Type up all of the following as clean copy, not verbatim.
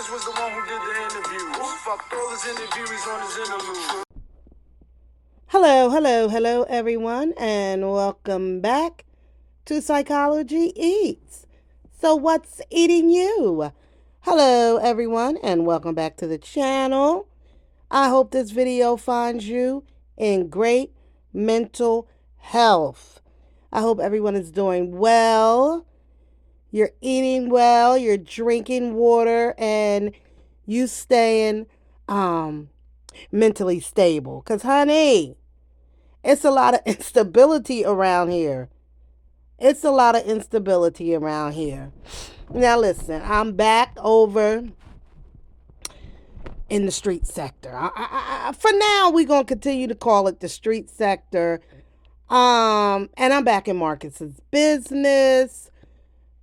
Marcus was the one who did the interview. Fucked all his interviewees on his interlude. Hello, everyone, and welcome back to Psychology Eats. So, what's eating you? Hello, everyone, and welcome back to the channel. I hope this video finds you in great mental health. I hope everyone is doing well. You're eating well, you're drinking water, and you staying mentally stable. Because, honey, it's a lot of instability around here. Now, listen, I'm back over in the street sector. For now, we're going to continue to call it the street sector. And I'm back in Marcus's business.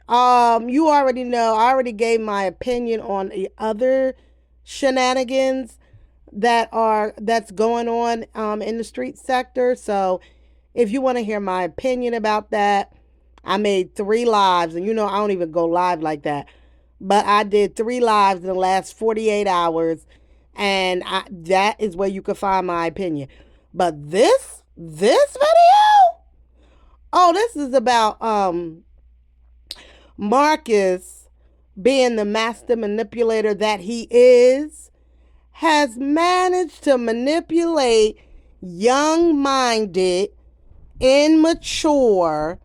You already know, I already gave my opinion on the other shenanigans that's going on in the street sector. So if you want to hear my opinion about that, I made 3 lives, and I don't even go live like that, but I did 3 lives in the last 48 hours, and that is where you can find my opinion. But this video, this is about Marcus, being the master manipulator that he is, has managed to manipulate young-minded, immature,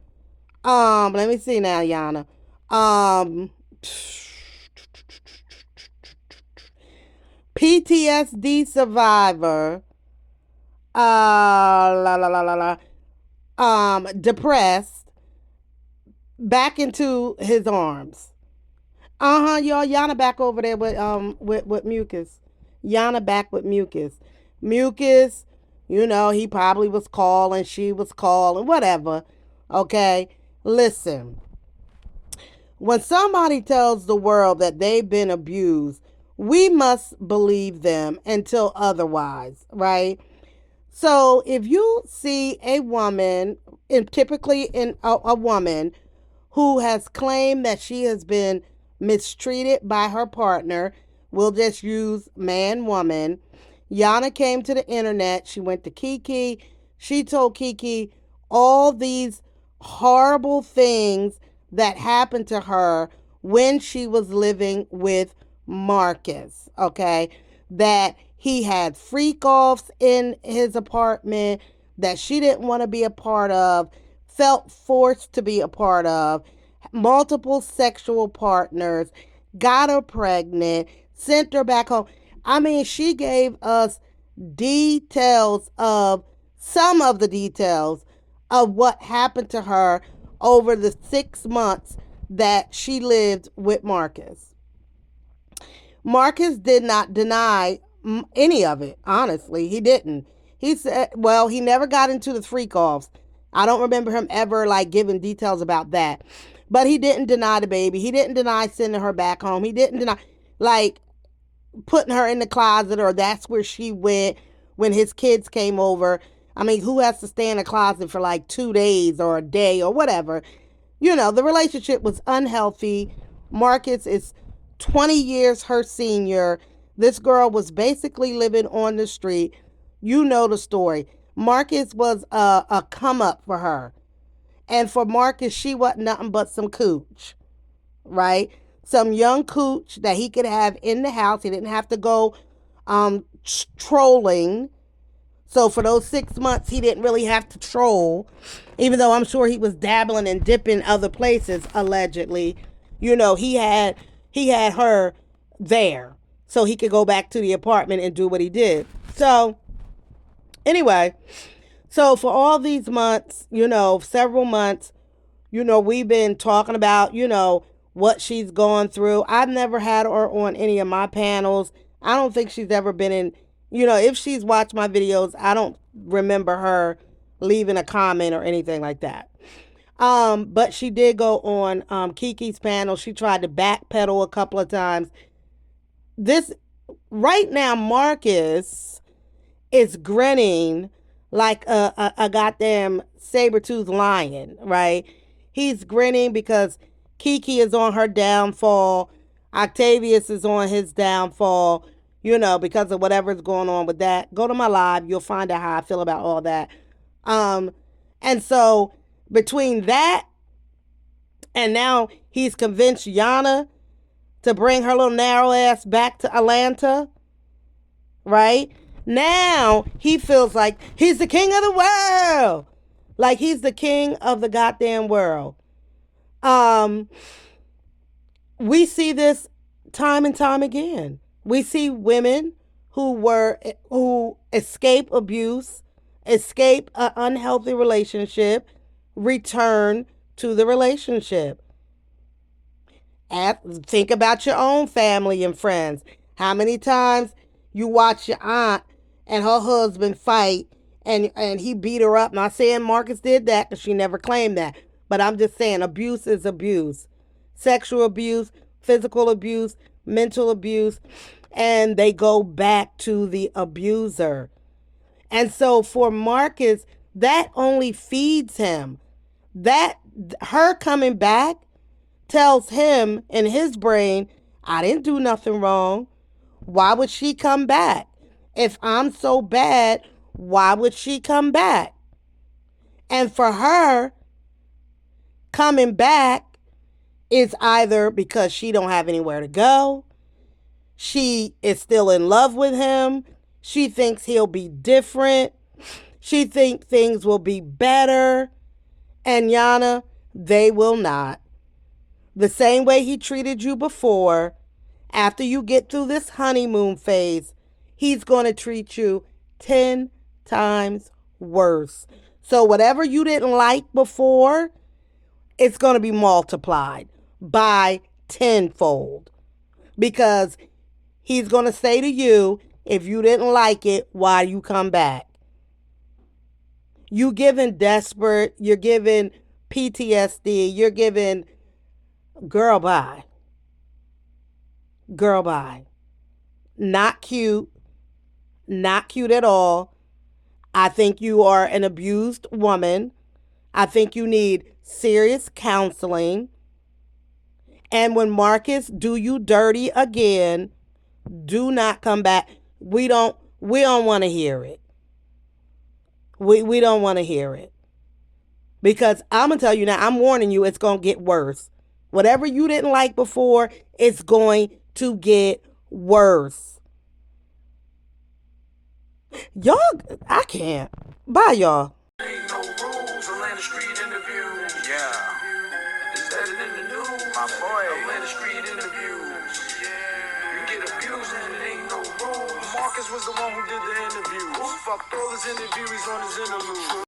let me see now, Yana. PTSD survivor, depressed, back into his arms. Y'all. Yana back over there with mucus. Yana back with mucus. Mucus, he probably was calling, she was calling, whatever. Okay? Listen. When somebody tells the world that they've been abused, we must believe them until otherwise, right? So if you see a woman, and typically a woman who has claimed that she has been mistreated by her partner, we'll just use man, woman. Yana came to the internet. She went to Kiki. She told Kiki all these horrible things that happened to her when she was living with Marcus, okay? That he had freak-offs in his apartment that she didn't want to be a part of, felt forced to be a part of, multiple sexual partners, got her pregnant, sent her back home. I mean, she gave us some of the details of what happened to her over the 6 months that she lived with Marcus. Marcus did not deny any of it, honestly. He didn't. He said, well, he never got into the freak-offs. I don't remember him ever, giving details about that. But he didn't deny the baby. He didn't deny sending her back home. He didn't deny, putting her in the closet, or that's where she went when his kids came over. I mean, who has to stay in a closet for 2 days or a day or whatever? The relationship was unhealthy. Marcus is 20 years her senior. This girl was basically living on the street. You know the story. Marcus was a come up for her. And for Marcus, she wasn't nothing but some cooch, right? Some young cooch that he could have in the house. He didn't have to go trolling. So for those 6 months, he didn't really have to troll, even though I'm sure he was dabbling and dipping other places, allegedly. He had her there so he could go back to the apartment and do what he did. So anyway, so for all these months, several months, we've been talking about, what she's going through. I've never had her on any of my panels. I don't think she's ever been in, if she's watched my videos, I don't remember her leaving a comment or anything like that. But she did go on Kiki's panel. She tried to backpedal a couple of times. Right now, Marcus is grinning like a goddamn saber-toothed lion, right? He's grinning because Kiki is on her downfall. Octavius is on his downfall, because of whatever's going on with that. Go to my live. You'll find out how I feel about all that. Um, and so between that and now he's convinced Yana to bring her little narrow ass back to Atlanta, right? Now he feels like he's the king of the world. Like he's the king of the goddamn world. Um, we see this time and time again. We see women who escape abuse, escape an unhealthy relationship, return to the relationship. Think about your own family and friends. How many times you watch your aunt and her husband fight and he beat her up? Not saying Marcus did that because she never claimed that. But I'm just saying abuse is abuse. Sexual abuse, physical abuse, mental abuse. And they go back to the abuser. And so for Marcus, that only feeds him. That her coming back tells him in his brain, I didn't do nothing wrong. Why would she come back? If I'm so bad, why would she come back? And for her, coming back is either because she don't have anywhere to go, she is still in love with him, she thinks he'll be different, she thinks things will be better, and Yana, they will not. The same way he treated you before, after you get through this honeymoon phase, he's going to treat you 10 times worse. So whatever you didn't like before, it's going to be multiplied by tenfold. Because he's going to say to you, if you didn't like it, why you come back? You giving desperate, you're giving PTSD, you're giving, girl, bye. Girl, bye. Not cute. Not cute at all. I think you are an abused woman. I think you need serious counseling. And when Marcus do you dirty again, do not come back. We don't want to hear it. We don't want to hear it. Because I'm going to tell you now, I'm warning you, it's going to get worse. Whatever you didn't like before, it's going to get worse. Y'all, I can't. Bye, y'all. Ain't no rules, Atlanta Street interviews. Yeah. Is that it in the news? My boy, Atlanta Street interviews. Yeah. You get abused and it ain't no rules. Marcus was the one who did the interview. Fucked all his interviewees on his interlude.